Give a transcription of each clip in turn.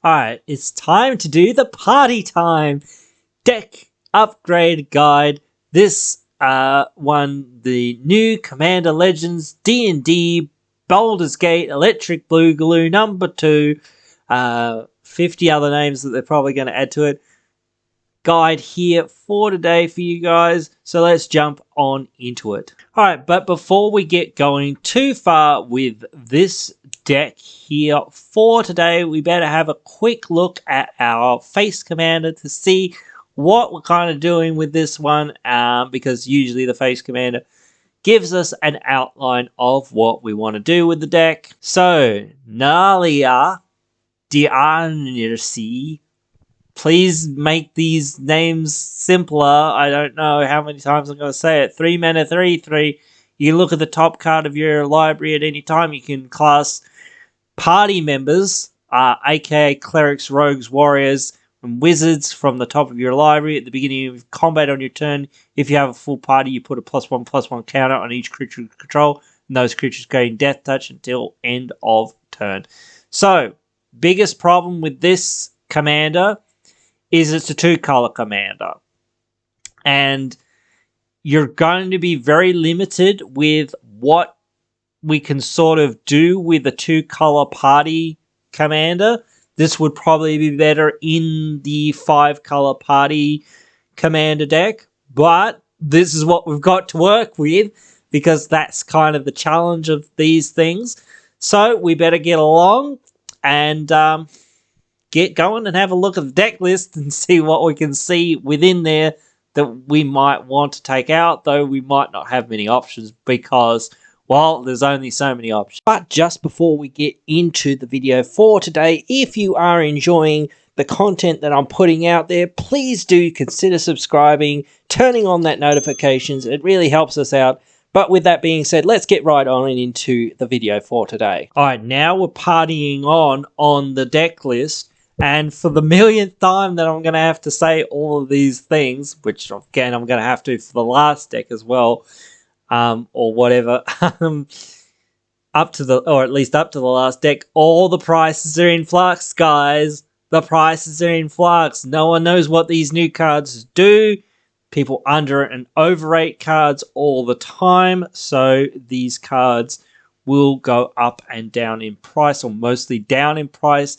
Alright, it's time to do the party time deck upgrade guide. This one, the new Commander Legends D&D Baldur's Gate Electric Boogaloo number 2, 50 other names that they're probably going to add to it. Guide here for today for you guys, so let's jump on into it. Alright, but before we get going too far with this deck here for today, we better have a quick look at our face commander to see what we're kind of doing with this one, because usually the face commander gives us an outline of what we want to do with the deck. So, Nalia Dianirsi, please make these names simpler. I don't know how many times I'm going to say it. 3 mana, 3/3. You look at the top card of your library at any time. You can class party members, aka clerics, rogues, warriors, and wizards from the top of your library. At the beginning of combat on your turn, if you have a full party, you put a +1/+1 counter on each creature you control, and those creatures gain death touch until end of turn. So, biggest problem with this commander is it's a 2-color commander. And you're going to be very limited with what we can sort of do with a 2-color party commander. This would probably be better in the 5-color party commander deck, but this is what we've got to work with because that's kind of the challenge of these things. So we better get along and get going and have a look at the deck list and see what we can see within there that we might want to take out, though we might not have many options because, well, there's only so many options. But just before we get into the video for today, if you are enjoying the content that I'm putting out there, please do consider subscribing, turning on that notifications. It really helps us out. But with that being said, let's get right on into the video for today. All right, now we're partying on the deck list. And for the millionth time that I'm going to have to say all of these things, which again I'm going to have to for the last deck as well, or whatever, up to the last deck, all the prices are in flux, guys. The prices are in flux. No one knows what these new cards do. People under and overrate cards all the time, so these cards will go up and down in price, or mostly down in price.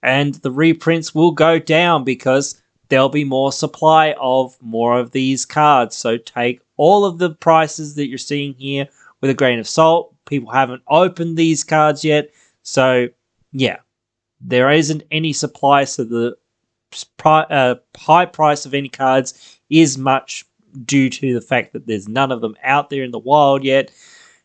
And the reprints will go down because there'll be more supply of more of these cards. So take all of the prices that you're seeing here with a grain of salt. People haven't opened these cards yet. So, yeah, there isn't any supply. So the high price of any cards is much due to the fact that there's none of them out there in the wild yet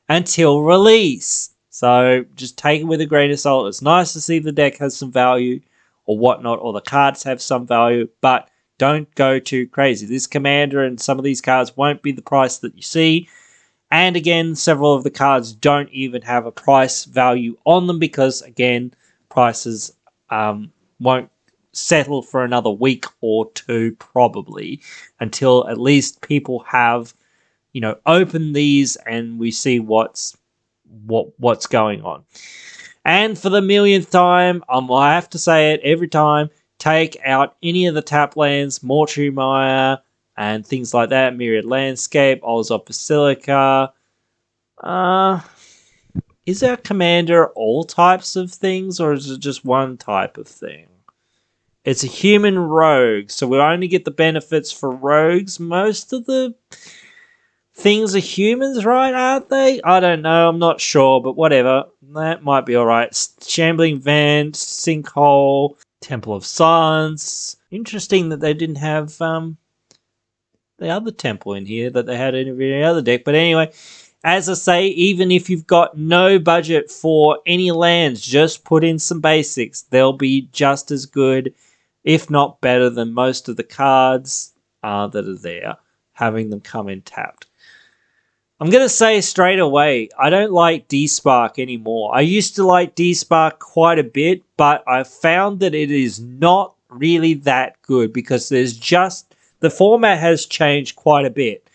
until release. So just take it with a grain of salt. It's nice to see the deck has some value or whatnot, or the cards have some value, but don't go too crazy. This commander and some of these cards won't be the price that you see. And again, several of the cards don't even have a price value on them because, again, prices won't settle for another week or two probably until at least people have, opened these and we see what's going on. And for the millionth time, I have to say it every time, take out any of the tap lands, Mortuary Mire, and things like that, Myriad Landscape, Orzhov Basilica. Is our commander all types of things, or is it just one type of thing? It's a human rogue, so we only get the benefits for rogues. Most of the things are humans, right, aren't they? I don't know, I'm not sure, but whatever. That might be alright. Shambling Vent, Sinkhole, Temple of Silence. Interesting that they didn't have the other temple in here that they had in every other deck. But anyway, as I say, even if you've got no budget for any lands, just put in some basics. They'll be just as good, if not better, than most of the cards that are there, having them come in tapped. I'm going to say straight away, I don't like D-Spark anymore. I used to like D-Spark quite a bit, but I found that it is not really that good because the format has changed quite a bit.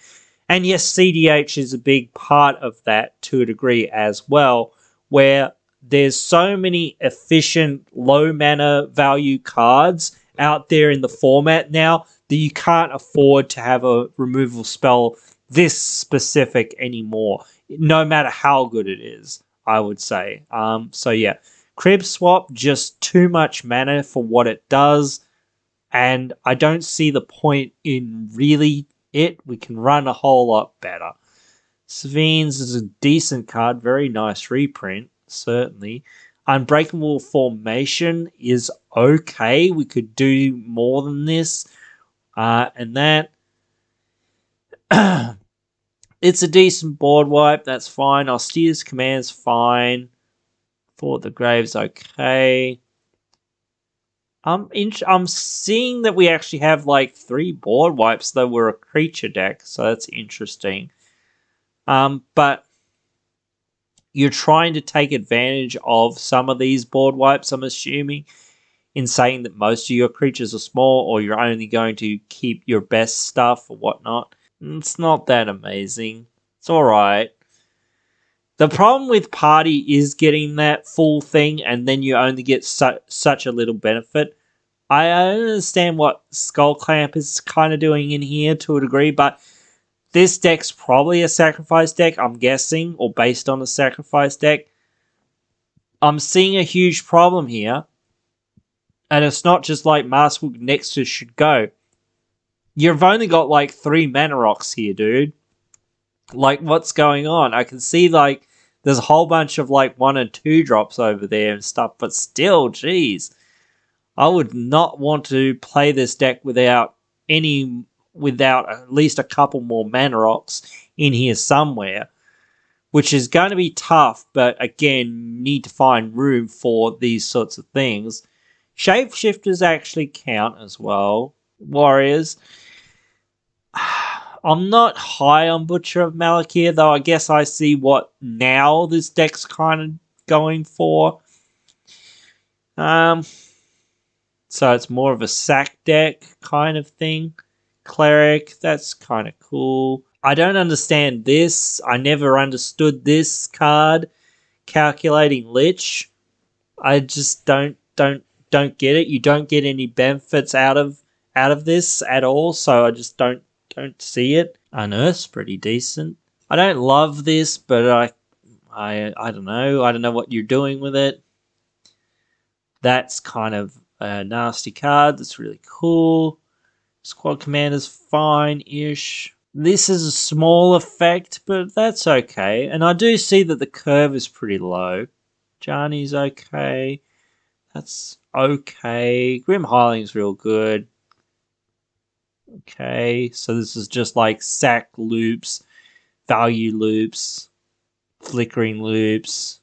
And yes, CDH is a big part of that to a degree as well, where there's so many efficient low mana value cards out there in the format now that you can't afford to have a removal spell this specific anymore, no matter how good it is, I would say. So yeah, Crib Swap, just too much mana for what it does, and I don't see the point in really it. We can run a whole lot better. Savines is a decent card, very nice reprint, certainly. Unbreakable Formation is okay. We could do more than this. And that, it's a decent board wipe, that's fine. Austerity's Command's fine. For the Grave's okay. I'm seeing that we actually have like 3 board wipes, though we're a creature deck, so that's interesting. But you're trying to take advantage of some of these board wipes, I'm assuming, in saying that most of your creatures are small, or you're only going to keep your best stuff or whatnot. It's not that amazing. It's alright. The problem with Party is getting that full thing, and then you only get such a little benefit. I understand what Skull Clamp is kind of doing in here to a degree, but this deck's probably a sacrifice deck, I'm guessing, or based on a sacrifice deck. I'm seeing a huge problem here, and it's not just like Maskwood Nexus should go. You've only got like 3 mana rocks here, dude. Like, what's going on? I can see like there's a whole bunch of like 1 and 2 drops over there and stuff, but still, geez. I would not want to play this deck without at least a couple more mana rocks in here somewhere, which is going to be tough, but again, need to find room for these sorts of things. Shapeshifters actually count as well. Warriors. I'm not high on Butcher of Malakir, though I guess I see what now this deck's kind of going for. So it's more of a sack deck kind of thing. Cleric, that's kind of cool. I don't understand this. I never understood this card. Calculating Lich. I just don't get it. You don't get any benefits out of this at all, so I just don't see it. Unearth's pretty decent. I don't love this, but I don't know. I don't know what you're doing with it. That's kind of a nasty card. That's really cool. Squad Commander's fine-ish. This is a small effect, but that's okay. And I do see that the curve is pretty low. Johnny's okay. That's okay. Grim Hireling's real good. Okay, so this is just like sack loops, value loops, flickering loops,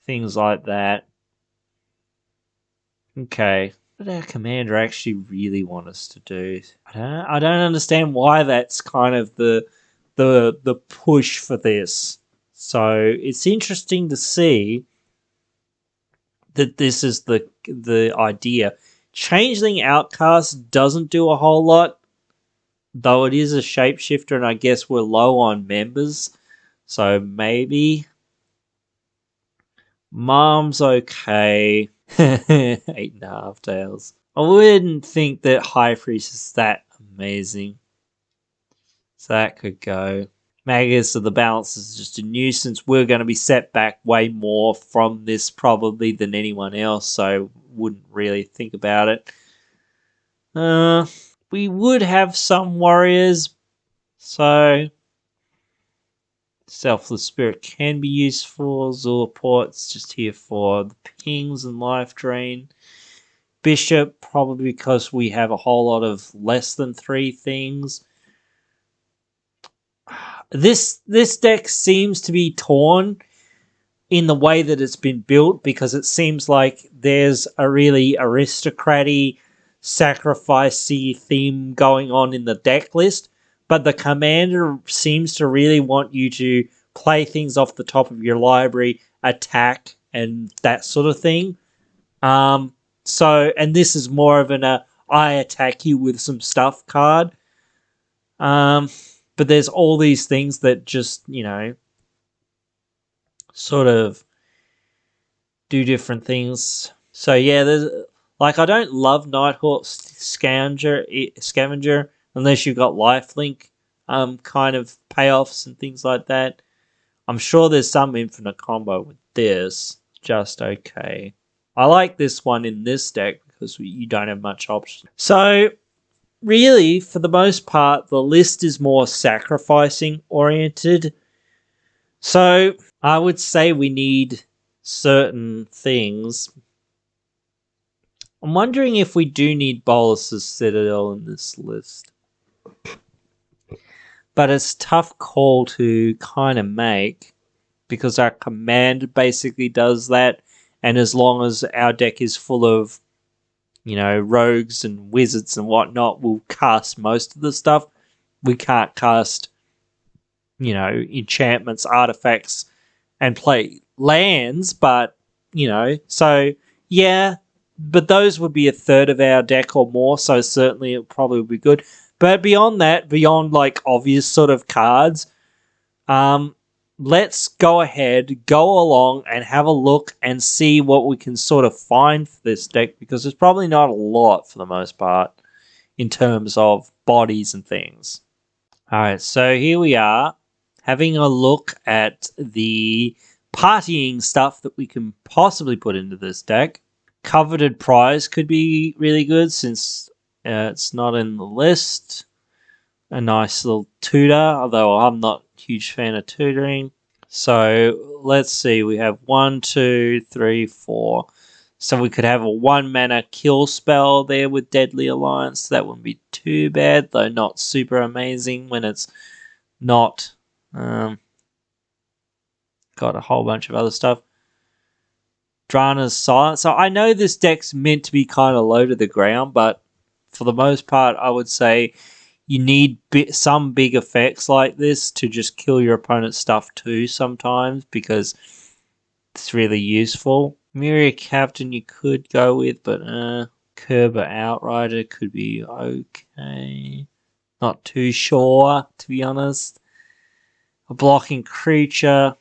things like that. Okay. What did our commander actually really want us to do? I don't understand why that's kind of the push for this. So it's interesting to see that this is the idea. Changeling Outcast doesn't do a whole lot, though it is a shapeshifter, and I guess we're low on members. So maybe Mom's okay. 8.5 tails. I wouldn't think that High Priest is that amazing. So that could go. Magus of the Balance is just a nuisance. We're going to be set back way more from this probably than anyone else, so wouldn't really think about it. We would have some warriors, so Selfless Spirit can be useful. Zorport's just here for the pings and life drain. Bishop, probably because we have a whole lot of less than 3 things. This deck seems to be torn in the way that it's been built, because it seems like there's a really aristocratic, sacrificey theme going on in the deck list, but the commander seems to really want you to play things off the top of your library, attack, and that sort of thing. And this is more of an I attack you with some stuff card. But there's all these things that just, sort of do different things. So yeah, there's like I don't love Nighthawk Scavenger unless you've got lifelink kind of payoffs and things like that. I'm sure there's some infinite combo with this. Just okay. I like this one in this deck because you don't have much option. So really, for the most part, the list is more sacrificing oriented. So I would say we need certain things. I'm wondering if we do need Bolus's Citadel in this list. But it's a tough call to kind of make because our command basically does that. And as long as our deck is full of, rogues and wizards and whatnot, we'll cast most of the stuff. We can't cast, enchantments, artifacts, and play lands, but, so yeah, but those would be a third of our deck or more, so certainly it probably would be good. But beyond that, beyond like obvious sort of cards, let's go ahead, go along and have a look and see what we can sort of find for this deck, because there's probably not a lot for the most part in terms of bodies and things. Alright, so here we are having a look at the partying stuff that we can possibly put into this deck. Coveted Prize could be really good since it's not in the list. A nice little tutor, although I'm not a huge fan of tutoring. So let's see, we have 1, 2, 3, 4. So we could have a 1 mana kill spell there with Deadly Alliance. That wouldn't be too bad, though not super amazing when it's not got a whole bunch of other stuff. Drana's Silence. So I know this deck's meant to be kind of low to the ground, but for the most part, I would say you need some big effects like this to just kill your opponent's stuff too sometimes, because it's really useful. Myria Captain you could go with, but Kerber Outrider could be okay. Not too sure, to be honest. A blocking creature,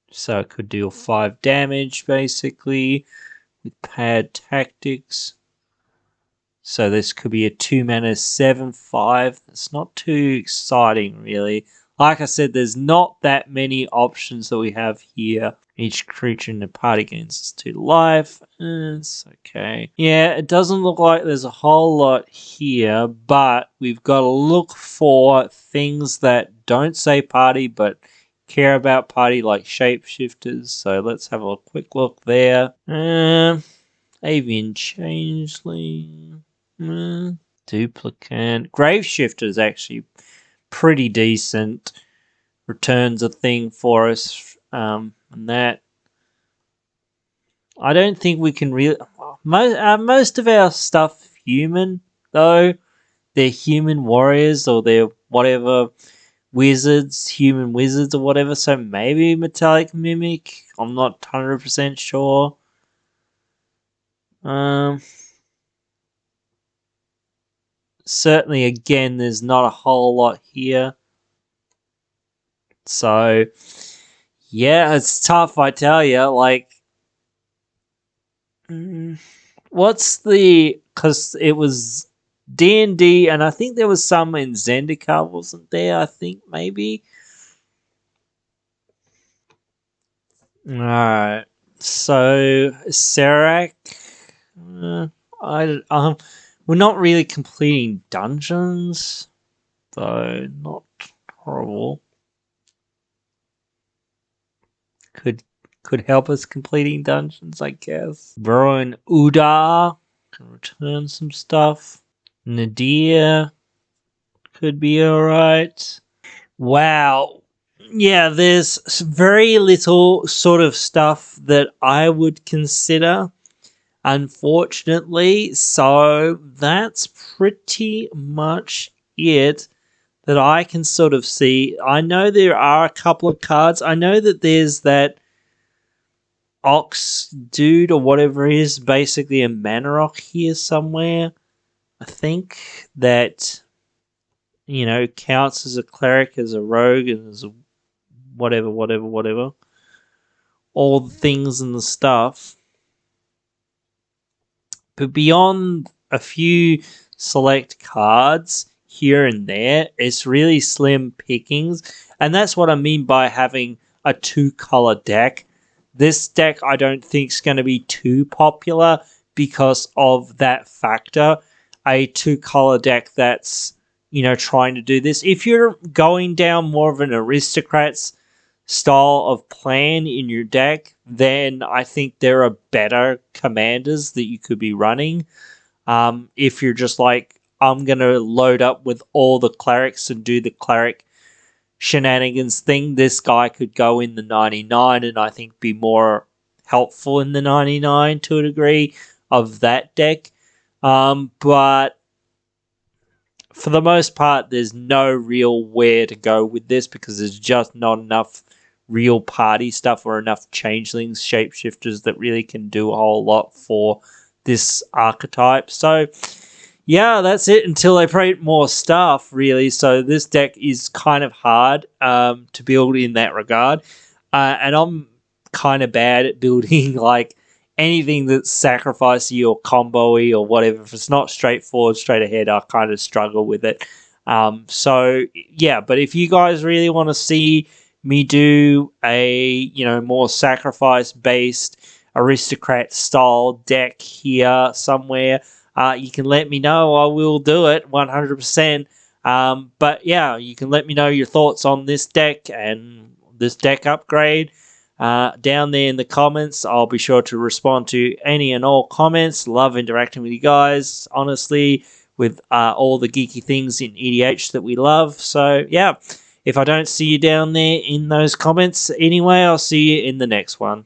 so it could deal 5 damage basically with Pad Tactics. So this could be a 2 mana 7/5. That's not too exciting, really. Like I said, there's not that many options that we have here. Each creature in the party gains 2 life. It's okay. Yeah, it doesn't look like there's a whole lot here, but we've got to look for things that don't say party, but care about party, like shapeshifters. So let's have a quick look there. Avian Changeling. Duplicant. Graveshifter is actually pretty decent. Returns a thing for us. And that. I don't think we can really. Most of our stuff human, though. They're human warriors or they're whatever wizards, human wizards or whatever. So maybe Metallic Mimic. I'm not 100% sure. Certainly, again, there's not a whole lot here. So, yeah, it's tough, I tell you. Like, what's the... Because it was D&D, and I think there was some in Zendikar, wasn't there? I think, maybe? Alright. So, Serac... we're not really completing dungeons, though not horrible. Could help us completing dungeons, I guess. Burrowing Udar can return some stuff. Nadir could be alright. Wow. Yeah, there's very little sort of stuff that I would consider, unfortunately. So that's pretty much it that I can sort of see. I know there are a couple of cards. I know that there's that Ox dude or whatever it is, basically a Manarok here somewhere. I think that, counts as a cleric, as a rogue, and as a whatever. all the things and the stuff. But beyond a few select cards here and there, it's really slim pickings. And that's what I mean by having a 2-color deck. This deck I don't think is going to be too popular because of that factor. A 2-color deck that's, trying to do this. If you're going down more of an aristocrats style of plan in your deck, then I think there are better commanders that you could be running. If you're just like, I'm going to load up with all the clerics and do the cleric shenanigans thing, this guy could go in the 99 and I think be more helpful in the 99 to a degree of that deck. But for the most part, there's no real where to go with this because there's just not enough real party stuff or enough changelings, shapeshifters that really can do a whole lot for this archetype. So yeah, that's it until they create more stuff, really. So this deck is kind of hard to build in that regard. And I'm kind of bad at building like anything that's sacrificey or combo-y or whatever. If it's not straightforward, straight ahead, I kind of struggle with it. So yeah, but if you guys really want to see me do a more sacrifice based aristocrat style deck here somewhere, you can let me know. I will do it 100%. But yeah, you can let me know your thoughts on this deck and this deck upgrade down there in the comments. I'll be sure to respond to any and all comments. Love interacting with you guys, honestly, with all the geeky things in EDH that we love. So yeah, if I don't see you down there in those comments anyway, I'll see you in the next one.